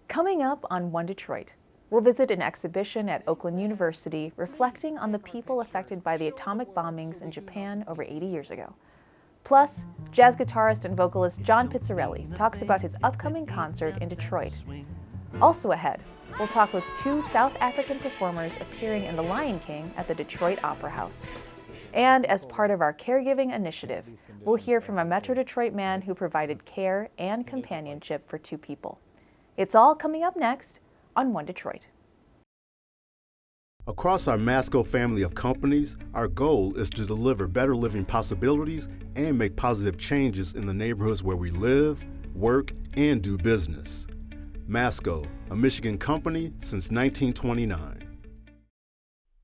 Coming up on One Detroit, we'll visit an exhibition at Oakland University reflecting on the people affected by the atomic bombings in Japan over 80 years ago. Plus, jazz guitarist and vocalist John Pizzarelli talks about his upcoming concert in Detroit. Also ahead, we'll talk with two South African performers appearing in The Lion King at the Detroit Opera House. And as part of our Caregiving initiative, we'll hear from a Metro Detroit man who provided care and companionship for two people. It's all coming up next on One Detroit. Across our Masco family of companies, our goal is to deliver better living possibilities and make positive changes in the neighborhoods where we live, work, and do business. Masco, a Michigan company since 1929.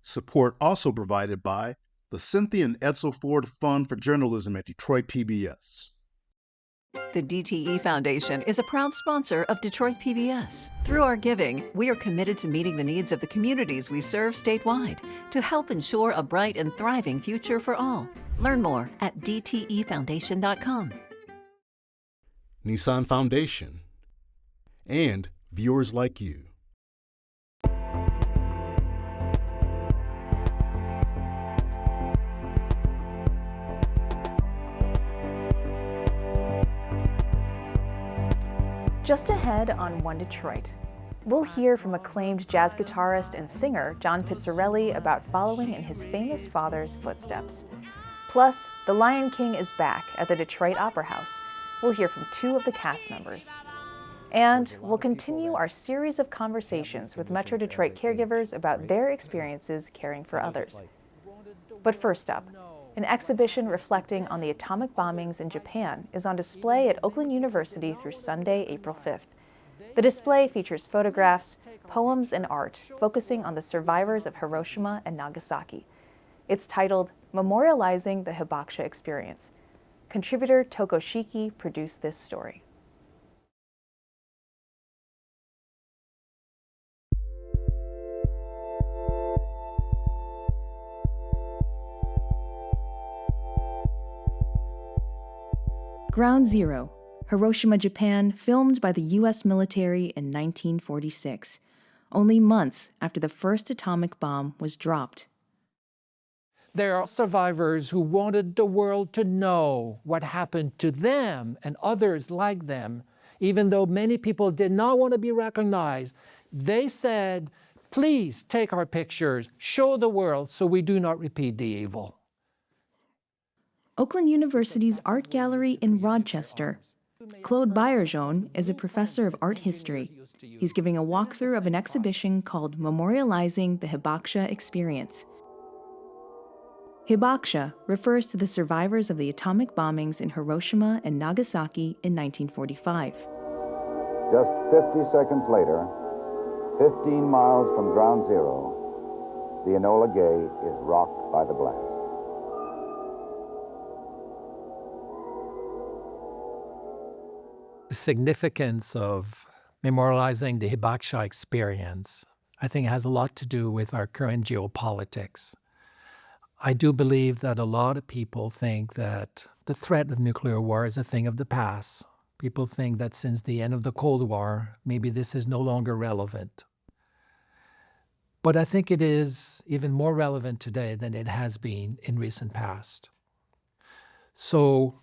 Support also provided by the Cynthia and Edsel Ford Fund for Journalism at Detroit PBS. The DTE Foundation is a proud sponsor of Detroit PBS. Through our giving, we are committed to meeting the needs of the communities we serve statewide to help ensure a bright and thriving future for all. Learn more at dtefoundation.com. Nissan Foundation, and viewers like you. Just ahead on One Detroit, we'll hear from acclaimed jazz guitarist and singer John Pizzarelli about following in his famous father's footsteps. Plus, The Lion King is back at the Detroit Opera House. We'll hear from two of the cast members. And we'll continue our series of conversations with Metro Detroit caregivers about their experiences caring for others. But first up, an exhibition reflecting on the atomic bombings in Japan is on display at Oakland University through Sunday, April 5th. The display features photographs, poems, and art focusing on the survivors of Hiroshima and Nagasaki. It's titled Memorializing the Hibakusha Experience. Contributor Tokoshiki produced this story. Ground Zero, Hiroshima, Japan, filmed by the U.S. military in 1946, only months after the first atomic bomb was dropped. There are survivors who wanted the world to know what happened to them and others like them, even though many people did not want to be recognized. They said, please take our pictures, show the world so we do not repeat the evil. Oakland University's art gallery in Rochester. Claude Bayerjon is a professor of art history. He's giving a walkthrough of an exhibition called Memorializing the Hibakusha Experience. Hibakusha refers to the survivors of the atomic bombings in Hiroshima and Nagasaki in 1945. Just 50 seconds later, 15 miles from Ground Zero, the Enola Gay is rocked by the blast. The significance of memorializing the Hibakusha experience, I think, has a lot to do with our current geopolitics. I do believe that a lot of people think that the threat of nuclear war is a thing of the past. People think that since the end of the Cold War, maybe this is no longer relevant. But I think it is even more relevant today than it has been in recent past. So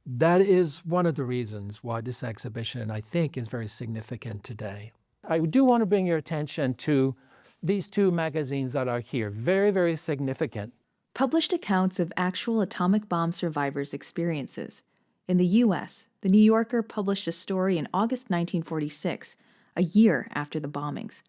that is one of the reasons why this exhibition, I think, is very significant today. I do want to bring your attention to these two magazines that are here, very, very significant. Published accounts of actual atomic bomb survivors' experiences. In the U.S., The New Yorker published a story in August 1946, a year after the bombings.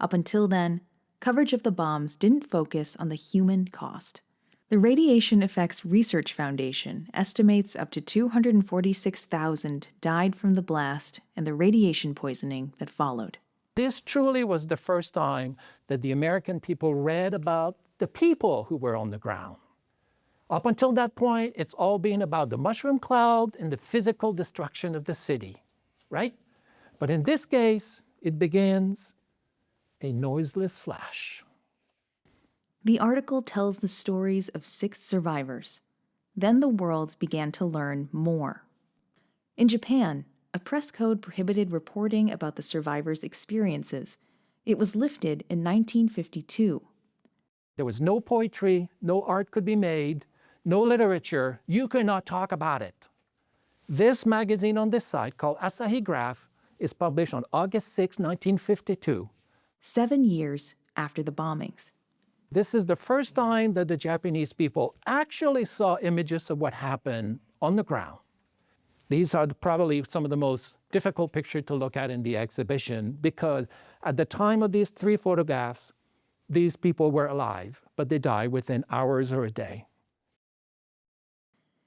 Up until then, coverage of the bombs didn't focus on the human cost. The Radiation Effects Research Foundation estimates up to 246,000 died from the blast and the radiation poisoning that followed. This truly was the first time that the American people read about the people who were on the ground. Up until that point, it's all been about the mushroom cloud and the physical destruction of the city, right? But in this case, it begins a noiseless flash. The article tells the stories of 6 survivors. Then the world began to learn more. In Japan, a press code prohibited reporting about the survivors' experiences. It was lifted in 1952. There was no poetry, no art could be made, no literature. You could not talk about it. This magazine on this site, called Asahi Graph, is published on August 6, 1952. 7 years after the bombings. This is the first time that the Japanese people actually saw images of what happened on the ground. These are probably some of the most difficult pictures to look at in the exhibition, because at the time of these 3 photographs, these people were alive, but they died within hours or a day.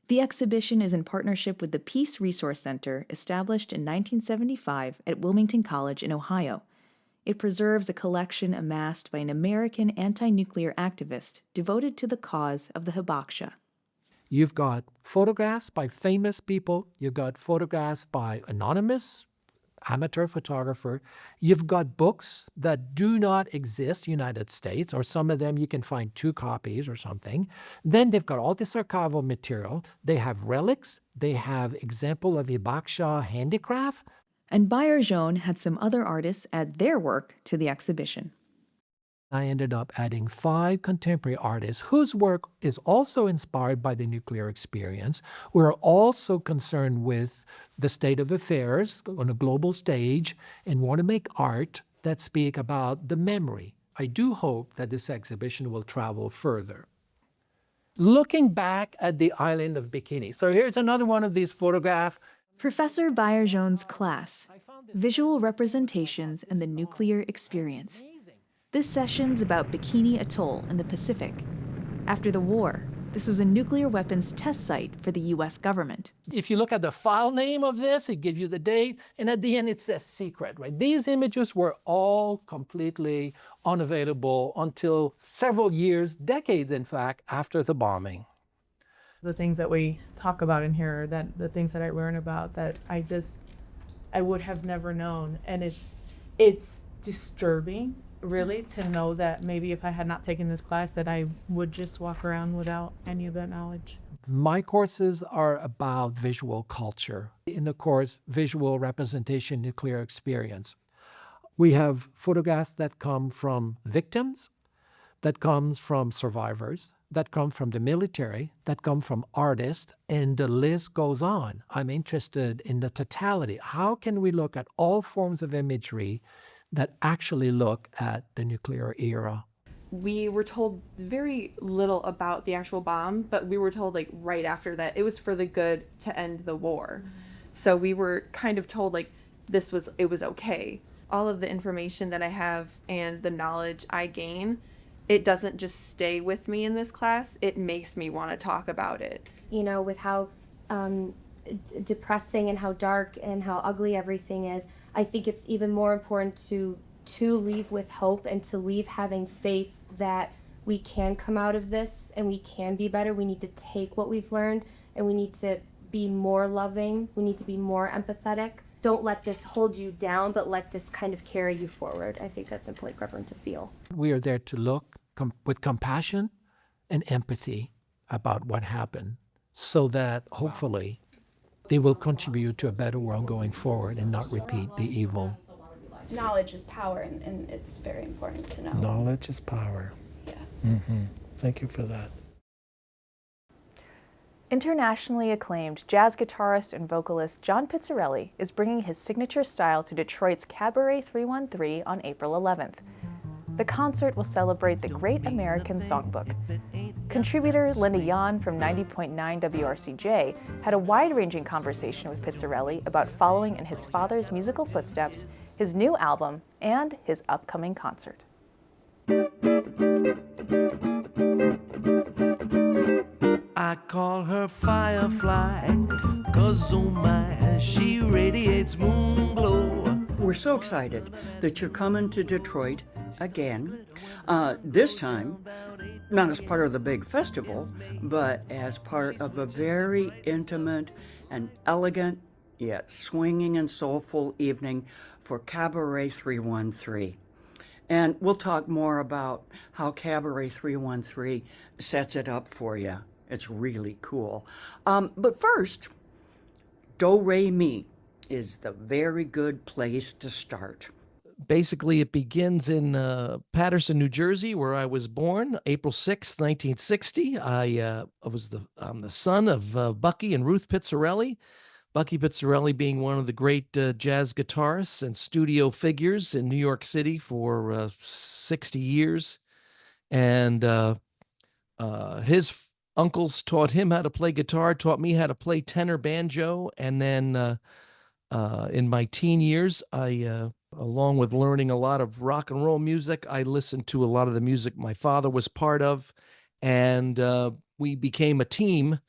The exhibition is in partnership with the Peace Resource Center, established in 1975 at Wilmington College in Ohio. It preserves a collection amassed by an American anti-nuclear activist devoted to the cause of the Hibakusha. You've got photographs by famous people. You've got photographs by anonymous amateur photographer. You've got books that do not exist in the United States, or some of them you can find 2 copies or something. Then they've got all this archival material. They have relics. They have example of Hibakusha handicraft. And Bayer-Jones had some other artists add their work to the exhibition. I ended up adding 5 contemporary artists whose work is also inspired by the nuclear experience, who are also concerned with the state of affairs on a global stage and want to make art that speak about the memory. I do hope that this exhibition will travel further. Looking back at the island of Bikini. So here's another one of these photographs. Professor Bayer-Jones' class, Visual Representations and the Nuclear Experience. This session's about Bikini Atoll in the Pacific. After the war, this was a nuclear weapons test site for the U.S. government. If you look at the file name of this, it gives you the date, and at the end it says secret, right? These images were all completely unavailable until several years, decades in fact, after the bombing. The things that we talk about in here, that the things that I learn about that I would have never known. And it's disturbing, really, to know that maybe if I had not taken this class that I would just walk around without any of that knowledge. My courses are about visual culture. In the course, Visual Representation Nuclear Experience, we have photographs that come from victims, that comes from survivors, that come from the military, that come from artists, and the list goes on. I'm interested in the totality. How can we look at all forms of imagery that actually look at the nuclear era? We were told very little about the actual bomb, but we were told like right after that it was for the good to end the war. So we were kind of told like it was okay. All of the information that I have and the knowledge I gain, it doesn't just stay with me in this class, it makes me want to talk about it. You know, with how depressing and how dark and how ugly everything is, I think it's even more important to leave with hope and to leave having faith that we can come out of this and we can be better. We need to take what we've learned and we need to be more loving. We need to be more empathetic. Don't let this hold you down, but let this kind of carry you forward. I think that's important for everyone to feel. We are there to look with compassion and empathy about what happened so that hopefully they will contribute to a better world going forward and not repeat the evil. Knowledge is power, and it's very important to know. Knowledge is power. Yeah. Mm-hmm. Thank you for that. Internationally acclaimed jazz guitarist and vocalist John Pizzarelli is bringing his signature style to Detroit's Cabaret 313 on April 11th. The concert will celebrate the Great American Songbook. Contributor Linda Yan from 90.9 WRCJ had a wide-ranging conversation with Pizzarelli about following in his father's musical footsteps, his new album, and his upcoming concert. I call her Firefly, 'cause oh my, she radiates moon glow. We're so excited that you're coming to Detroit again, this time not as part of the big festival, but as part of a very intimate and elegant yet swinging and soulful evening for Cabaret 313. And we'll talk more about how Cabaret 313 sets it up for you. It's really cool. But first, Do Re Mi. is the very good place to start. Basically, it begins in Paterson, New Jersey, where I was born, April 6th, 1960. I'm the son of Bucky and Ruth Pizzarelli. Bucky Pizzarelli being one of the great jazz guitarists and studio figures in New York City for 60 years. And his uncles taught him how to play guitar, taught me how to play tenor banjo. And then in my teen years, along with learning a lot of rock and roll music, I listened to a lot of the music my father was part of. And we became a team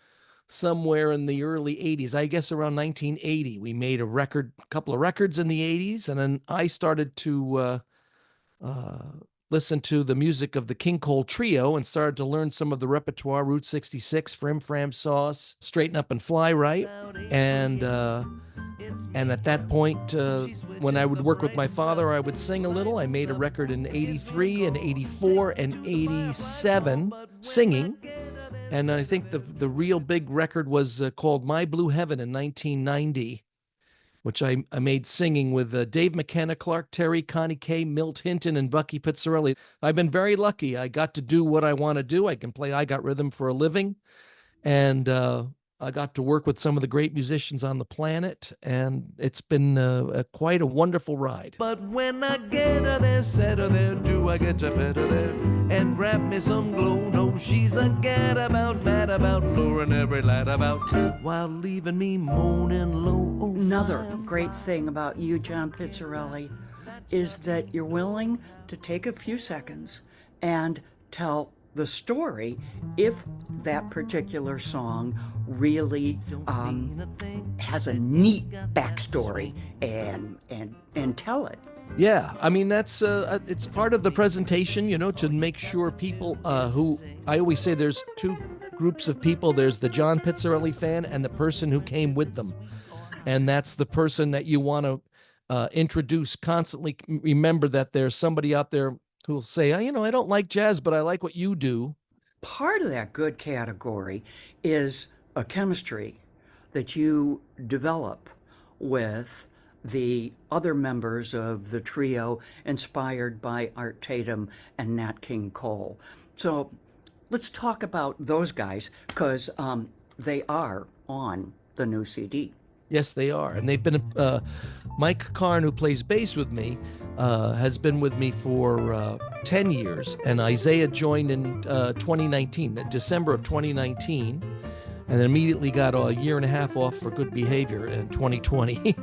somewhere in the early 80s. I guess around 1980, we made a couple of records in the 80s. And then I started to listen to the music of the King Cole Trio and started to learn some of the repertoire, Route 66, Frim Fram Sauce, Straighten Up and Fly Right. And at that point, when I would work with my father, I would sing a little. I made a record in 83 and 84 and 87 singing. And I think the real big record was called My Blue Heaven in 1990, which I made singing with Dave McKenna, Clark Terry, Connie Kay, Milt Hinton, and Bucky Pizzarelli. I've been very lucky. I got to do what I want to do. I can play I Got Rhythm for a living. And I got to work with some of the great musicians on the planet, and it's been quite a wonderful ride. But when I get her there, set her there, do I get to pet her there and wrap me some glow? No, she's a gadabout, mad about, luring every lad about, while leaving me moaning low. Oh, another great thing about you, John Pizzarelli, is that you're willing to take a few seconds and tell the story if that particular song really has a neat backstory and tell it. Yeah, I mean, that's it's part of the presentation, to make sure people who, I always say there's two groups of people. There's the John Pizzarelli fan and the person who came with them. And that's the person that you want to introduce constantly. Remember that there's somebody out there who'll say, I don't like jazz, but I like what you do. Part of that good category is a chemistry that you develop with the other members of the trio inspired by Art Tatum and Nat King Cole. So let's talk about those guys, because they are on the new CD. Yes, they are. And they've been, Mike Karn, who plays bass with me, has been with me for 10 years. And Isaiah joined in 2019, December of 2019, and then immediately got a year and a half off for good behavior in 2020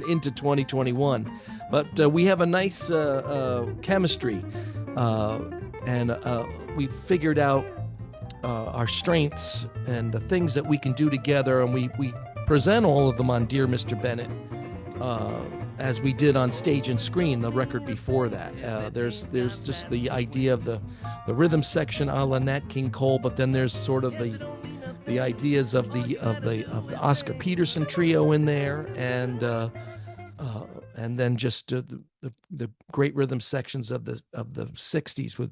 into 2021. But we have a nice chemistry, and we've figured out our strengths and the things that we can do together, and we present all of them on Dear Mr. Bennett, as we did on Stage and Screen, the record before that. There's just the idea of the rhythm section a la Nat King Cole, but then there's sort of the ideas of the Oscar Peterson trio in there, and then just the great rhythm sections of the 60s with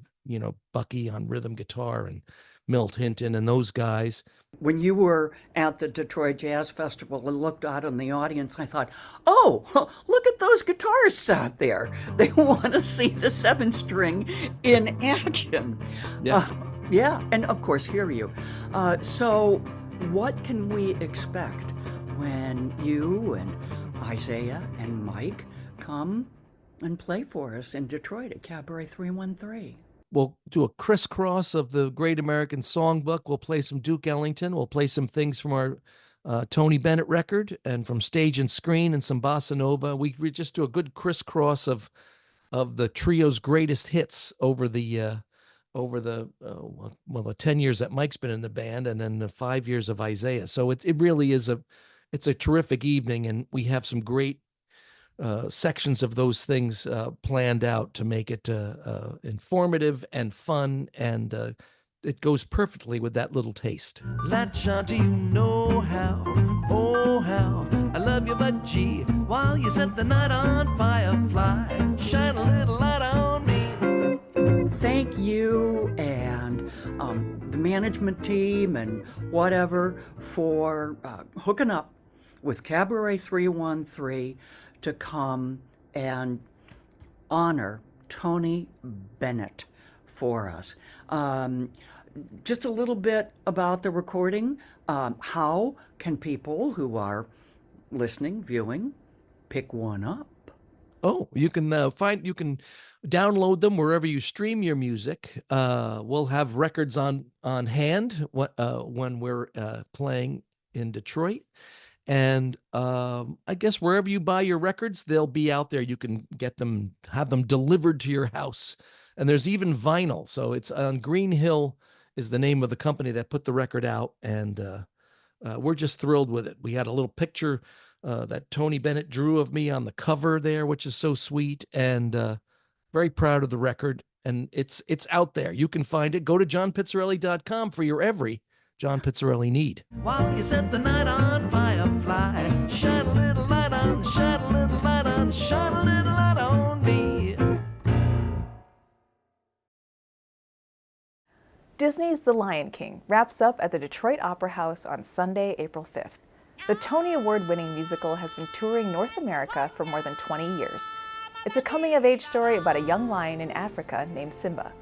Bucky on rhythm guitar and Milt Hinton and those guys. When you were at the Detroit Jazz Festival and looked out in the audience, I thought, oh, look at those guitarists out there. They want to see the 7-string in action. Yeah. Yeah, and of course, hear you. So what can we expect when you and Isaiah and Mike come and play for us in Detroit at Cabaret 313? We'll do a crisscross of the Great American Songbook. We'll play some Duke Ellington. We'll play some things from our Tony Bennett record and from Stage and Screen and some bossa nova. We just do a good crisscross of the trio's greatest hits over the 10 years that Mike's been in the band, and then the 5 years of Isaiah. So it really is it's a terrific evening, and we have some great sections of those things planned out to make it informative and fun, and it goes perfectly with that little taste. Latchonto, you know how, oh how, I love you, but gee, while you set the night on fire, fly, shine a little light on me. Thank you and the management team and whatever for hooking up with Cabaret 313 to come and honor Tony Bennett for us. Just a little bit about the recording. How can people who are listening, viewing, pick one up? Oh, you can download them wherever you stream your music. We'll have records on hand when we're playing in Detroit. And I guess wherever you buy your records, they'll be out there. You can get them, have them delivered to your house. And there's even vinyl. So it's on Green Hill is the name of the company that put the record out. And we're just thrilled with it. We had a little picture that Tony Bennett drew of me on the cover there, which is so sweet. And very proud of the record. And it's out there. You can find it. Go to johnpizzarelli.com for your every John Pizzarelli need. While you set the night on firefly, shine a little light on, shine a little light on, shine a little light on me. Disney's The Lion King wraps up at the Detroit Opera House on Sunday, April 5th. The Tony Award-winning musical has been touring North America for more than 20 years. It's a coming-of-age story about a young lion in Africa named Simba.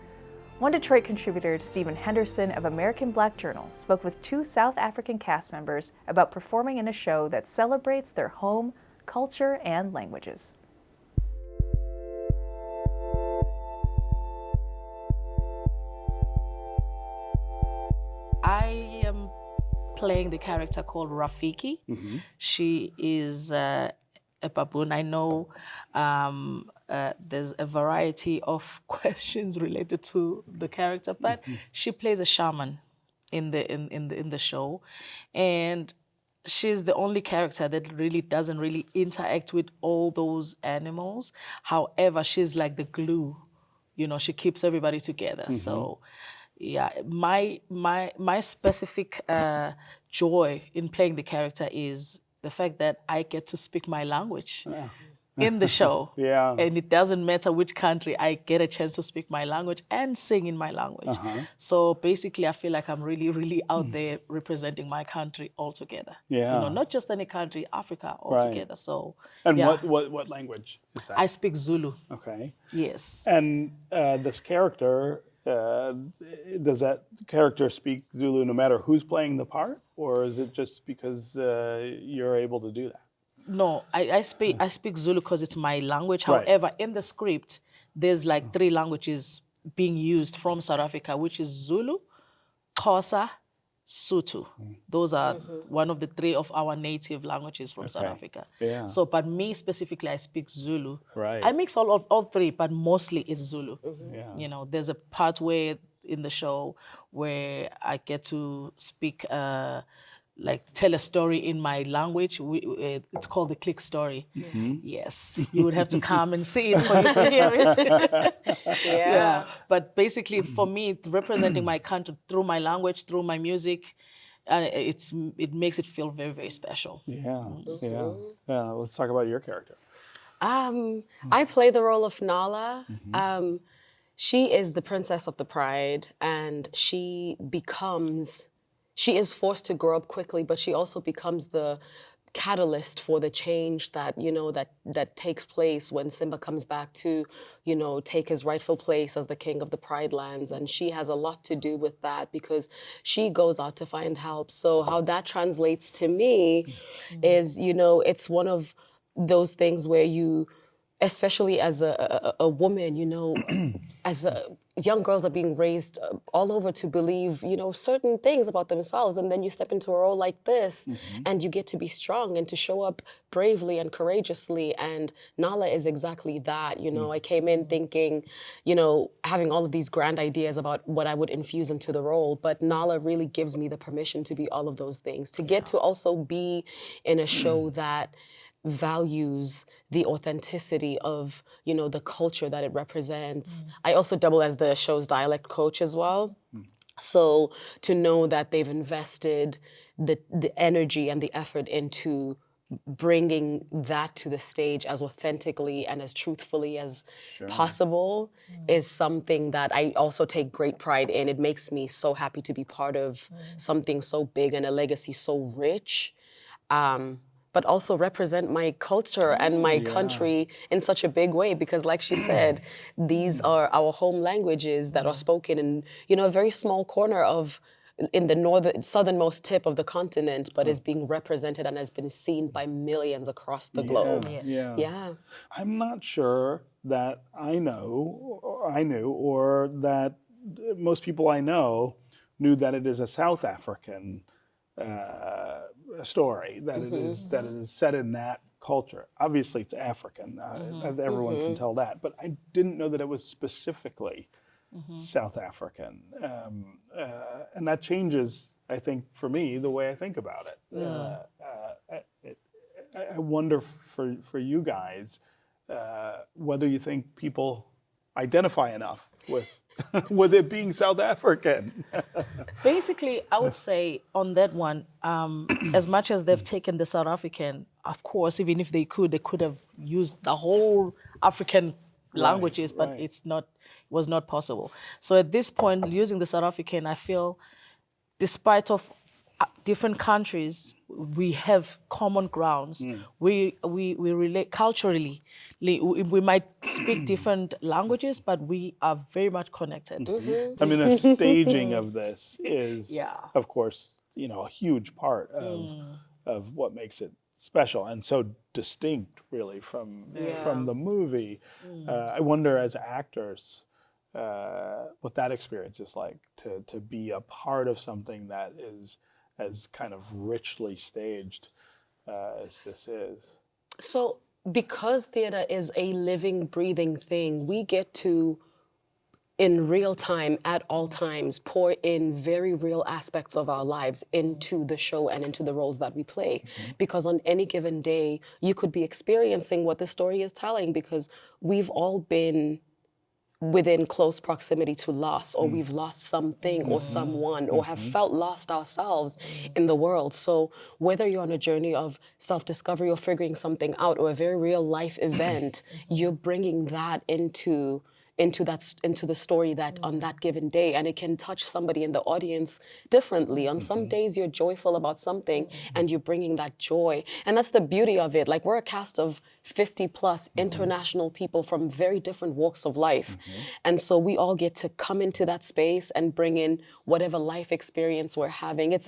One Detroit contributor, Stephen Henderson of American Black Journal, spoke with 2 South African cast members about performing in a show that celebrates their home, culture, and languages. I am playing the character called Rafiki. Mm-hmm. She is a baboon. I know there's a variety of questions related to the character, but she plays a shaman in the show, and she's the only character that really doesn't really interact with all those animals. However, she's like the glue, she keeps everybody together. Mm-hmm. So, yeah, my specific joy in playing the character is the fact that I get to speak my language in the show. Yeah. And it doesn't matter which country, I get a chance to speak my language and sing in my language. Uh-huh. So basically, I feel like I'm really, really out there representing my country altogether. Yeah. Not just any country, Africa altogether. Right. So. And yeah. What language is that? I speak Zulu. Okay. Yes. And this character, does that character speak Zulu no matter who's playing the part, or is it just because you're able to do that? No, I speak Zulu because it's my language. However, right. In the script, there's like 3 languages being used from South Africa, which is Zulu, Xhosa, Sotho. Those are one of the 3 of our native languages from South Africa. Yeah. So, but me specifically, I speak Zulu. Right. I mix all 3, but mostly it's Zulu. Mm-hmm. Yeah. There's a part where in the show where I get to speak, tell a story in my language. It's called the click story. Mm-hmm. Yes, you would have to come and see it for you to hear it. Yeah. But basically, for me, representing my country through my language, through my music, it makes it feel very, very special. Yeah, mm-hmm. Yeah. Let's talk about your character. I play the role of Nala. Mm-hmm. She is the princess of the pride, and she is forced to grow up quickly, but she also becomes the catalyst for the change that, that takes place when Simba comes back to, take his rightful place as the king of the Pride Lands. And she has a lot to do with that because she goes out to find help. So how that translates to me is, it's one of those things where you, especially as a woman, as young girls are being raised all over to believe, certain things about themselves. And then you step into a role like this and you get to be strong and to show up bravely and courageously. And Nala is exactly that. I came in thinking, having all of these grand ideas about what I would infuse into the role. But Nala really gives me the permission to be all of those things, to get to also be in a show that values the authenticity of, the culture that it represents. I also double as the show's dialect coach as well. So to know that they've invested the energy and the effort into bringing that to the stage as authentically and as truthfully as possible is something that I also take great pride in. It makes me so happy to be part of something so big and a legacy so rich. but also represent my culture and my country in such a big way, because like she said, these are our home languages that are spoken in, you know, a very small corner of, in the southernmost tip of the continent, but is being represented and has been seen by millions across the globe. Yeah. I'm not sure that I knew, or that most people I know knew that it is a South African story, that it is set in that culture. Obviously, it's African. Everyone can tell that, but I didn't know that it was specifically South African, and that changes, I think, for me, the way I think about it. I wonder for you guys whether you think people identify enough with with it being South African. Basically, I would say on that one, as much as they've taken the South African, of course, even if they could have used the whole African languages, but it was not possible. So at this point, using the South African, I feel, despite of different countries, we have common grounds. We relate culturally. We might speak different languages, but we are very much connected. I mean, the staging of this is, of course, you know, a huge part of what makes it special and so distinct, really, from the movie. I wonder, as actors, what that experience is like to be a part of something that is as kind of richly staged as this is. So, because theater is a living, breathing thing, we get to, in real time, at all times, pour in very real aspects of our lives into the show and into the roles that we play. Because on any given day, you could be experiencing what the story is telling, because we've all been within close proximity to loss, or we've lost something or someone, or have felt lost ourselves in the world. So whether you're on a journey of self-discovery or figuring something out, or a very real life event, you're bringing that into the story that on that given day, and it can touch somebody in the audience differently. On some days you're joyful about something and you're bringing that joy, and that's the beauty of it. Like, we're a cast of 50 plus international people from very different walks of life, and so we all get to come into that space and bring in whatever life experience we're having. It's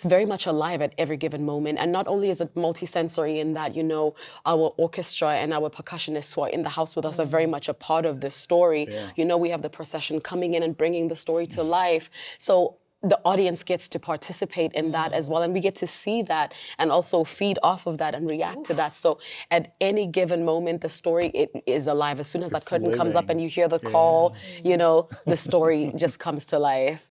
very much alive at every given moment. And not only is it multisensory in that, you know, our orchestra and our percussionists who are in the house with us are very much a part of the story. You know, we have the procession coming in and bringing the story to life. So the audience gets to participate in that as well. And we get to see that and also feed off of that and react to that. So at any given moment, the story is alive. As soon as that curtain comes up and you hear the call, you know, the story just comes to life.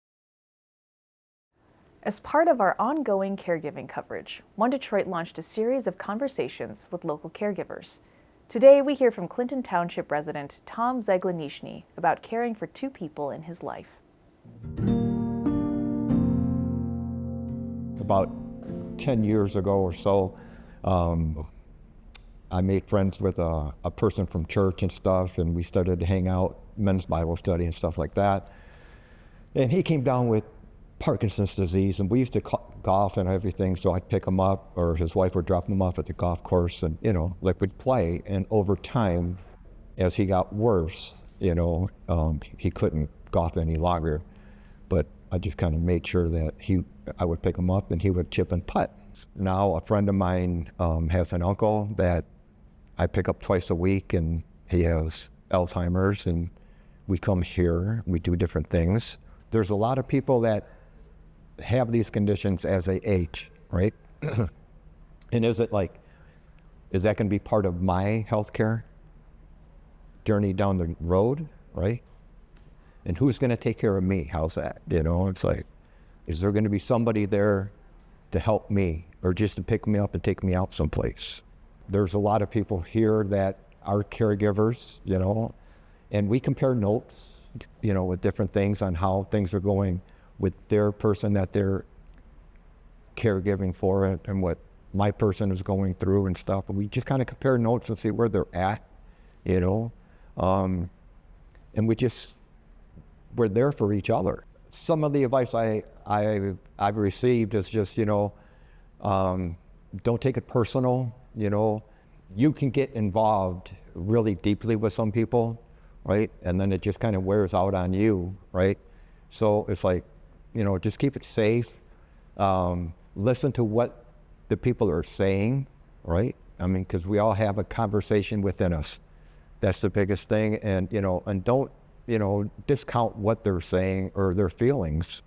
As part of our ongoing caregiving coverage, One Detroit launched a series of conversations with local caregivers. Today, we hear from Clinton Township resident Tom Zeglanishny about caring for two people in his life. About 10 years ago or so, I made friends with a person from church and stuff, and we started to hang out, men's Bible study and stuff like that. And he came down with Parkinson's disease, and we used to golf and everything, so I'd pick him up, or his wife would drop him off at the golf course, and, you know, like, we'd play. And over time, as he got worse, you know, he couldn't golf any longer, but I just kind of made sure that I would pick him up and he would chip and putt. Now a friend of mine has an uncle that I pick up twice a week, and he has Alzheimer's, and we come here, we do different things. There's a lot of people that have these conditions as they age, right? And is that going to be part of my healthcare journey down the road, right? And who's going to take care of me? How's that? You know, it's like, is there going to be somebody there to help me, or just to pick me up and take me out someplace? There's a lot of people here that are caregivers, you know, and we compare notes, you know, with different things on how things are going with their person that they're caregiving for it, and what my person is going through and stuff. And we just kind of compare notes and see where they're at, you know, and we're there for each other. Some of the advice I've received is just, you know, Don't take it personal, you know. You can get involved really deeply with some people, right? And then it just kind of wears out on you, right? So it's like, you know, just keep it safe. Listen to what the people are saying, right? I mean, because we all have a conversation within us. That's the biggest thing. And, you know, and don't, you know, discount what they're saying or their feelings.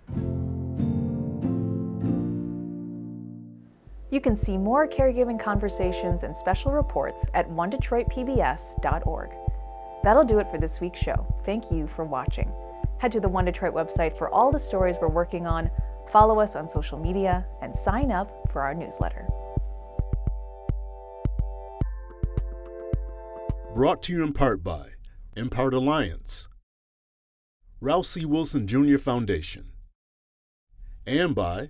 You can see more caregiving conversations and special reports at onedetroitpbs.org. That'll do it for this week's show. Thank you for watching. Head to the One Detroit website for all the stories we're working on, follow us on social media, and sign up for our newsletter. Brought to you in part by Impart Alliance, Ralph C. Wilson Jr. Foundation, and by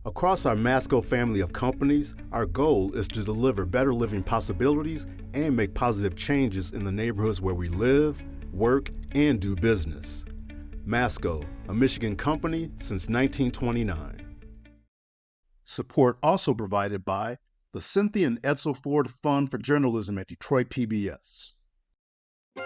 across our Masco family of companies, our goal is to deliver better living possibilities and make positive changes in the neighborhoods where we live, work, and do business. Masco, a Michigan company since 1929. Support also provided by the Cynthia and Edsel Ford Fund for Journalism at Detroit PBS.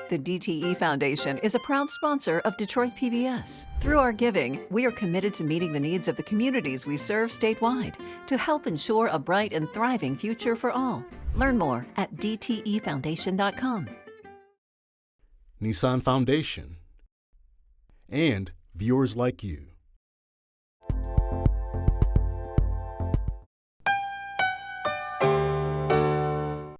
The DTE Foundation is a proud sponsor of Detroit PBS. Through our giving, we are committed to meeting the needs of the communities we serve statewide to help ensure a bright and thriving future for all. Learn more at dtefoundation.com. Nissan Foundation, and viewers like you.